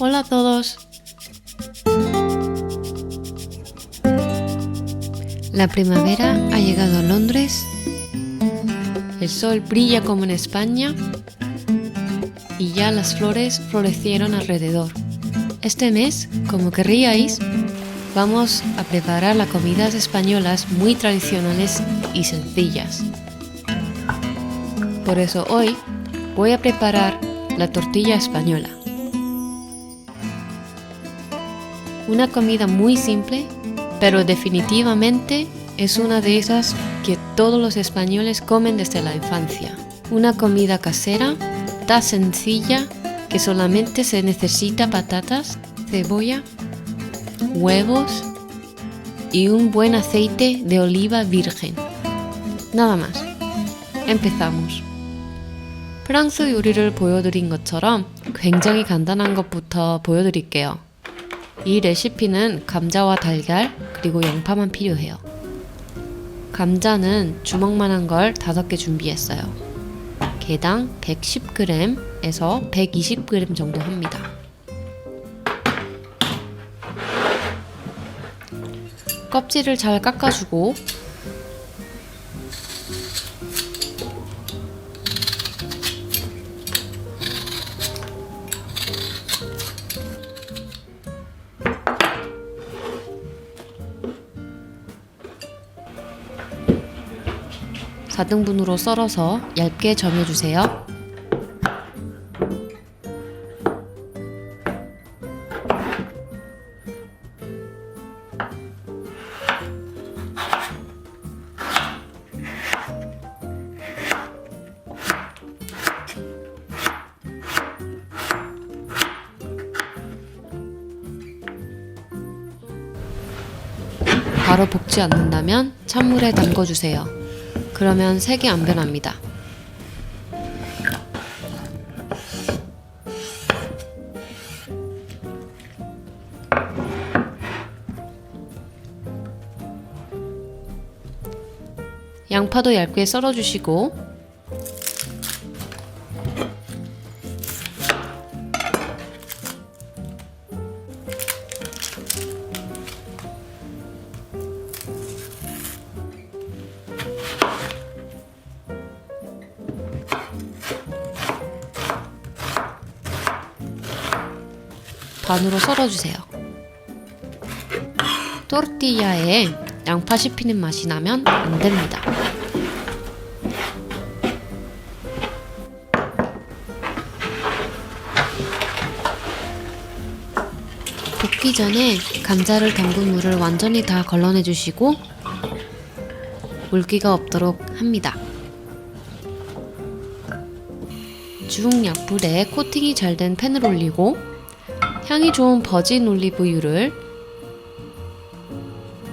Hola a todos. La primavera ha llegado a Londres. El sol brilla como en España y ya las flores florecieron alrededor. Este mes, como querríais, vamos a preparar las comidas españolas muy tradicionales y sencillas. Por eso hoy voy a preparar la tortilla española. Una comida muy simple, pero definitivamente es una de esas que todos los españoles comen desde la infancia. Una comida casera, tan sencilla que solamente se necesita patatas, cebolla, huevos y un buen aceite de oliva virgen. Nada más. empezamos. 프랑스 요리를 보여드린 것처럼 굉장히 간단한 것부터 보여드릴게요. 이 레시피는 감자와 달걀 그리고 양파만 필요해요. 감자는 주먹만한 걸 5개 준비했어요. 개당 110g에서 120g 정도 합니다. 껍질을 잘 깎아주고 (4등분으로) 썰어서 얇게 점여주세요. 바로 볶지 않는다면 찬물에 담궈주세요. 그러면 색이 안 변합니다. 양파도 얇게 썰어주시고 반으로 썰어주세요. 또르띠아에 양파 씹히는 맛이 나면 안 됩니다. 볶기 전에 감자를 담근 물을 완전히 다 걸러내주시고 물기가 없도록 합니다. 중약불에 코팅이 잘 된 팬을 올리고 향이 좋은 버진 올리브유를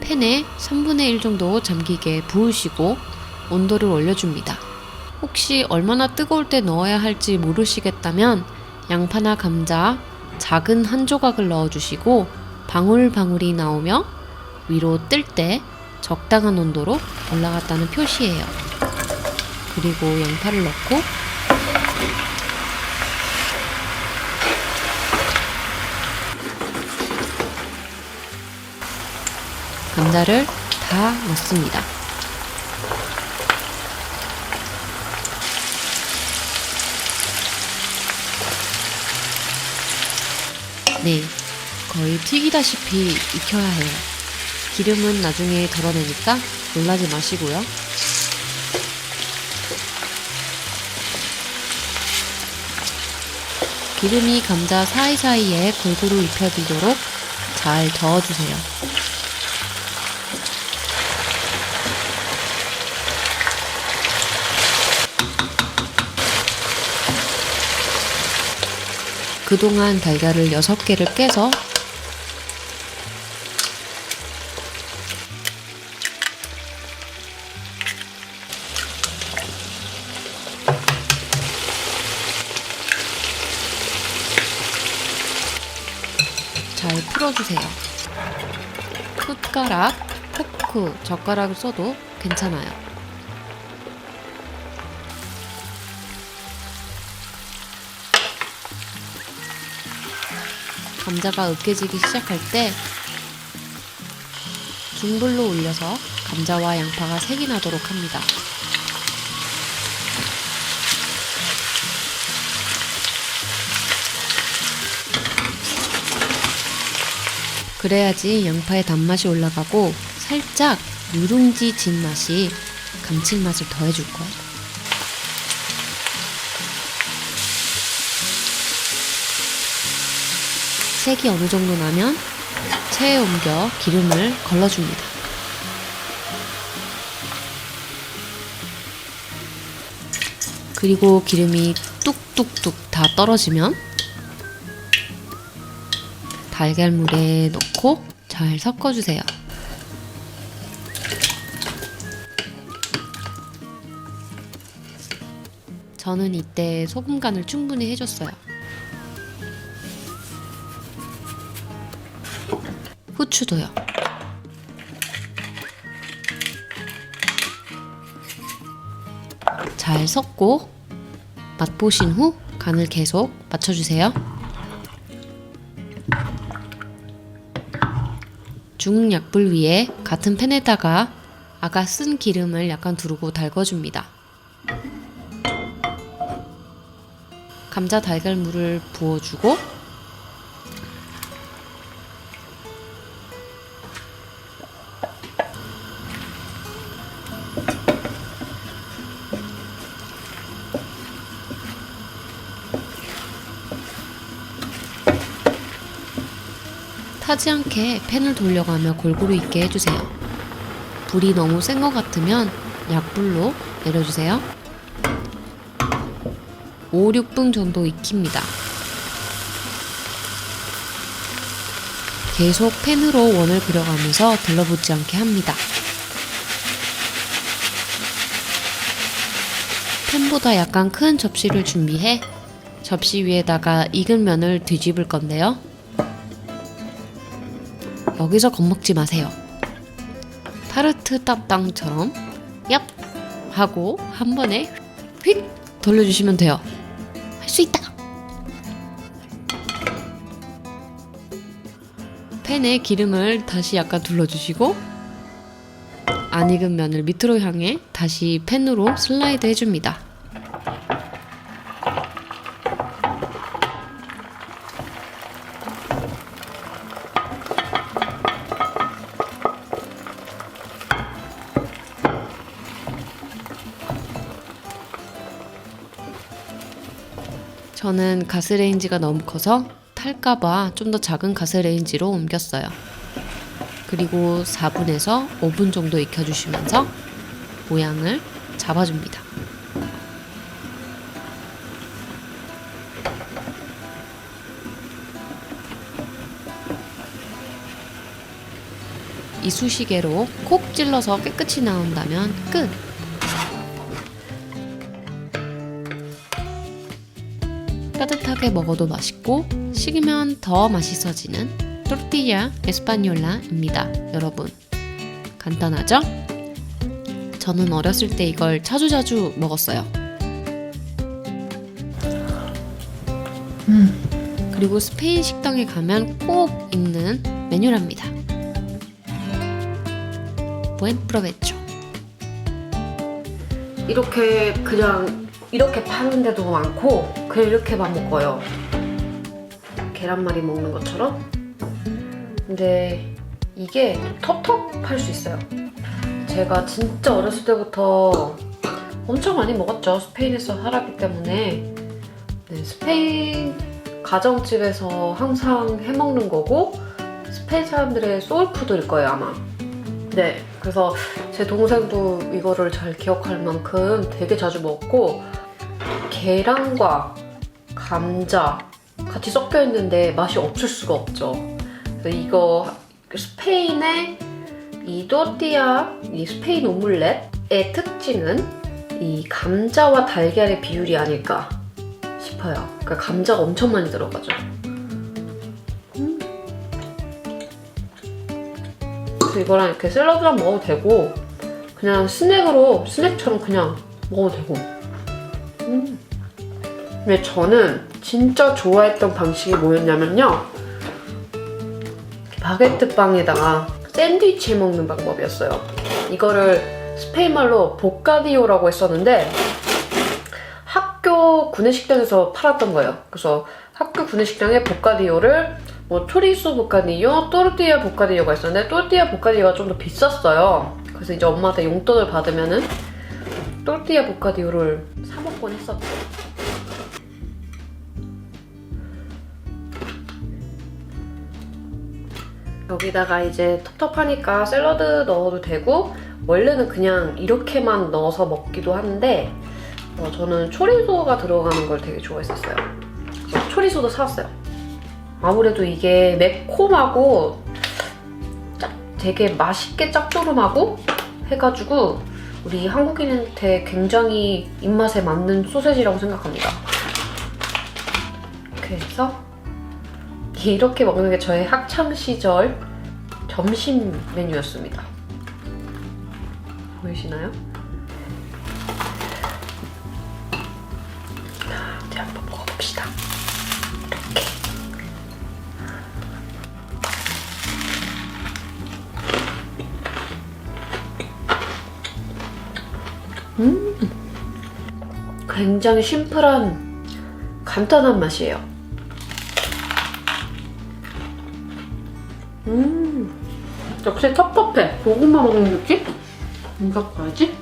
팬에 3분의 1 정도 잠기게 부으시고 온도를 올려줍니다. 혹시 얼마나 뜨거울 때 넣어야 할지 모르시겠다면 양파나 감자 작은 한 조각을 넣어주시고 방울방울이 나오며 위로 뜰 때 적당한 온도로 올라갔다는 표시예요. 그리고 양파를 넣고 감자를 다 넣습니다. 네, 거의 튀기다시피 익혀야 해요. 기름은 나중에 덜어내니까 놀라지 마시고요. 기름이 감자 사이사이에 골고루 입혀지도록 잘 저어주세요. 그동안 달걀을 6개를 깨서 잘 풀어주세요. 숟가락, 포크, 젓가락을 써도 괜찮아요. 감자가 으깨지기 시작할 때 중불로 올려서 감자와 양파가 색이 나도록 합니다. 그래야지 양파의 단맛이 올라가고 살짝 누룽지 진 맛이 감칠맛을 더해줄 거예요. 색이 어느 정도 나면 체에 옮겨 기름을 걸러줍니다. 그리고 기름이 뚝뚝뚝 다 떨어지면 달걀물에 넣고 잘 섞어주세요. 저는 이때 소금 간을 충분히 해줬어요. 후추도요. 잘 섞고 맛보신 후 간을 계속 맞춰주세요. 중약불 위에 같은 팬에다가 아까 쓴 기름을 약간 두르고 달궈줍니다. 감자 달걀물을 부어주고 타지 않게 팬을 돌려가며 골고루 익게 해주세요. 불이 너무 센 것 같으면 약불로 내려주세요. 5, 6분 정도 익힙니다. 계속 팬으로 원을 그려가면서 들러붙지 않게 합니다. 팬보다 약간 큰 접시를 준비해 접시 위에다가 익은 면을 뒤집을 건데요. 여기서 겁먹지 마세요. 타르트 따땅처럼 얍! 하고 한 번에 휙! 돌려주시면 돼요. 할 수 있다! 팬에 기름을 다시 약간 둘러주시고 안 익은 면을 밑으로 향해 다시 팬으로 슬라이드 해줍니다. 저는 가스레인지가 너무 커서 탈까봐 좀 더 작은 가스레인지로 옮겼어요. 그리고 4분에서 5분 정도 익혀주시면서 모양을 잡아줍니다. 이쑤시개로 콕 찔러서 깨끗이 나온다면 끝! 따뜻하게 먹어도 맛있고 식으면 더 맛있어지는 토르티야 에스파뇰라입니다. 여러분, 간단하죠? 저는 어렸을 때 이걸 자주자주 먹었어요. 그리고 스페인 식당에 가면 꼭 있는 메뉴랍니다. Buen provecho. 이렇게 그냥 이렇게 파는 데도 많고 그냥 이렇게만 먹어요. 계란말이 먹는 것처럼. 근데 이게 텁텁할 수 있어요. 제가 진짜 어렸을 때부터 엄청 많이 먹었죠. 스페인에서 살았기 때문에. 네, 스페인 가정집에서 항상 해먹는 거고 스페인 사람들의 소울푸드일 거예요, 아마. 네, 그래서 제 동생도 이거를 잘 기억할 만큼 되게 자주 먹고 계란과 감자 같이 섞여 있는데 맛이 없을 수가 없죠. 그래서 이거 스페인의 이 또띠아, 이 스페인 오믈렛의 특징은 이 감자와 달걀의 비율이 아닐까 싶어요. 그러니까 감자가 엄청 많이 들어가죠. 그래서 이거랑 이렇게 샐러드랑 먹어도 되고 그냥 스낵처럼 그냥 먹어도 되고. 근데 저는 진짜 좋아했던 방식이 뭐였냐면요, 바게트 빵에다가 샌드위치 해먹는 방법이었어요. 이거를 스페인말로 보카디오라고 했었는데 학교 구내식당에서 팔았던 거예요. 그래서 학교 구내식당에 보카디오를 뭐 초리소 보카디오, 또르띠아 보카디오가 있었는데 또르띠아 보카디오가 좀 더 비쌌어요. 그래서 이제 엄마한테 용돈을 받으면은 또르띠아 보카디오를 사 먹곤 했었죠. 여기다가 이제 텁텁하니까 샐러드 넣어도 되고 원래는 그냥 이렇게만 넣어서 먹기도 하는데 저는 초리소가 들어가는 걸 되게 좋아했었어요. 그래서 초리소도 사왔어요. 아무래도 이게 매콤하고 되게 맛있게 짭조름하고 해가지고 우리 한국인한테 굉장히 입맛에 맞는 소세지라고 생각합니다. 그래서 이렇게 먹는 게 저의 학창시절 점심 메뉴였습니다. 보이시나요? 이제 한번 먹어봅시다. 이렇게. 굉장히 심플한 간단한 맛이에요. 역시 텁텁해. 고구마 먹는 느낌? 이거 봐야지.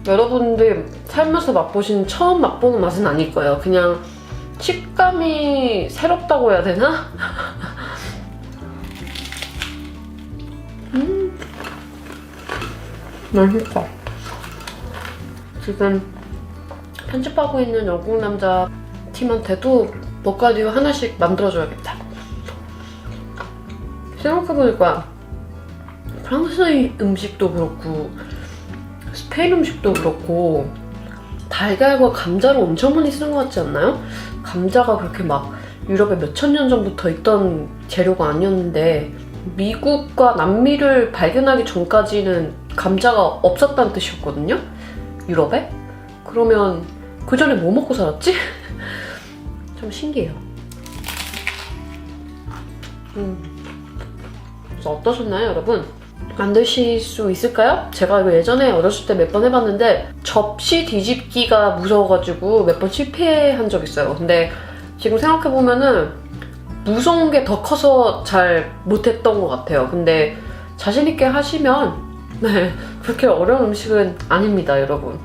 여러분들 살면서 맛보신 처음 맛보는 맛은 아닐 거예요. 그냥 식감이 새롭다고 해야 되나? 맛있다. 지금 편집하고 있는 영국 남자 팀한테도 보카디오 하나씩 만들어줘야겠다. 생각해보니까 프랑스 음식도 그렇고 스페인 음식도 그렇고 달걀과 감자를 엄청 많이 쓰는 것 같지 않나요? 감자가 그렇게 막 유럽에 몇천 년 전부터 있던 재료가 아니었는데 미국과 남미를 발견하기 전까지는 감자가 없었다는 뜻이었거든요? 유럽에? 그러면 그 전에 뭐 먹고 살았지? 참 신기해요. 그래서 어떠셨나요, 여러분? 만드실 수 있을까요? 제가 이거 예전에 어렸을 때 몇 번 해봤는데 접시 뒤집기가 무서워가지고 몇 번 실패한 적 있어요. 근데 지금 생각해보면은 무서운 게 더 커서 잘 못했던 것 같아요. 근데 자신있게 하시면 네, 그렇게 어려운 음식은 아닙니다, 여러분.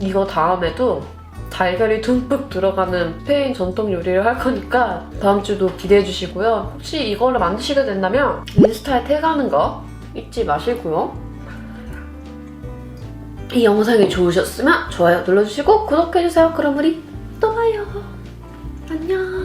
이거 다음에도 달걀이 듬뿍 들어가는 스페인 전통 요리를 할 거니까 다음 주도 기대해 주시고요. 혹시 이거를 만드시게 된다면 인스타에 태그하는 거 잊지 마시고요. 이 영상이 좋으셨으면 좋아요 눌러주시고 구독해주세요. 그럼 우리 또 봐요. 안녕.